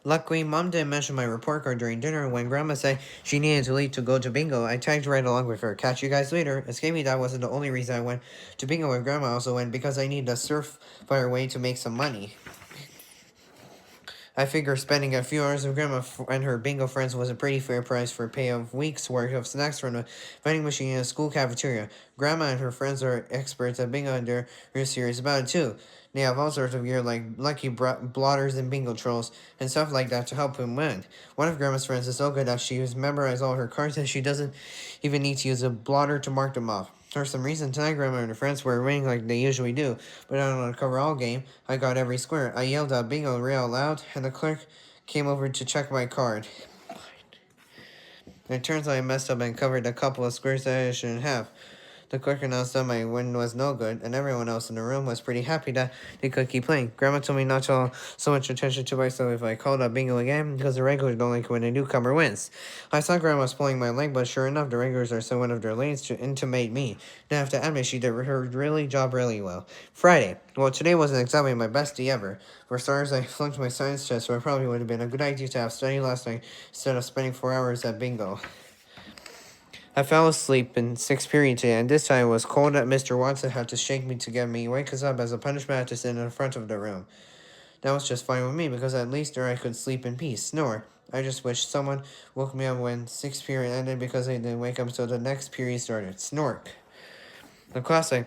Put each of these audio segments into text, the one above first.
Luckily, Mom didn't mention my report card during dinner. When Grandma said she needed to leave to go to bingo, I tagged right along with her. Catch you guys later. Escape me, that wasn't the only reason I went to bingo with Grandma. I also went because I needed a surefire way to make some money. I figure spending a few hours with Grandma and her bingo friends was a pretty fair price for a pay of weeks' worth of snacks from a vending machine in a school cafeteria. Grandma and her friends are experts at bingo and they're serious about it too. They have all sorts of gear like lucky blotters and bingo trolls and stuff like that to help him win. One of Grandma's friends is so good that she has memorized all her cards that she doesn't even need to use a blotter to mark them off. For some reason, tonight Grandma and her friends were winning like they usually do, but on a coverall game, I got every square. I yelled out bingo real loud, and the clerk came over to check my card. It turns out I messed up and covered a couple of squares that I shouldn't have. The clerk announced that my win was no good, and everyone else in the room was pretty happy that they could keep playing. Grandma told me not to pay so much attention to myself if I called out bingo again, because the regulars don't like when a newcomer wins. I thought Grandma was pulling my leg, but sure enough, the regulars are so one of their lanes to intimate me. And I have to admit, she did her job really well. Friday. Well, today wasn't exactly my best day ever. For starters, I flunked my science test, so it probably would have been a good idea to have studied last night instead of spending 4 hours at bingo. I fell asleep in sixth period today, and this time it was cold that Mr. Watson had to shake me to get me wake us up. As a punishment, I had to sit in the front of the room. That was just fine with me, because at least there I could sleep in peace. Snore. I just wish someone woke me up when sixth period ended, because I didn't wake up until the next period started. Snork. The class I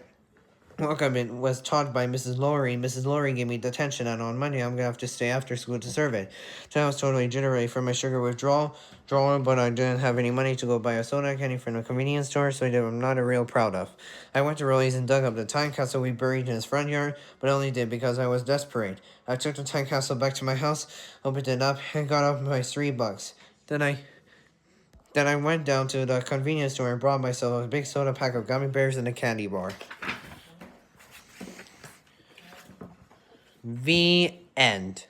welcome in was taught by Mrs. Lowry. Mrs. Lowry gave me detention, and on Monday I'm gonna have to stay after school to serve it. So I was totally jittery from my sugar withdrawal, but I didn't have any money to go buy a soda candy from the convenience store, so I'm not real proud of. I went to Rolly's and dug up the time capsule we buried in his front yard, but I only did because I was desperate. I took the time capsule back to my house, opened it up, and got up my $3. Then I went down to the convenience store and bought myself a big soda, pack of gummy bears, and a candy bar. The end.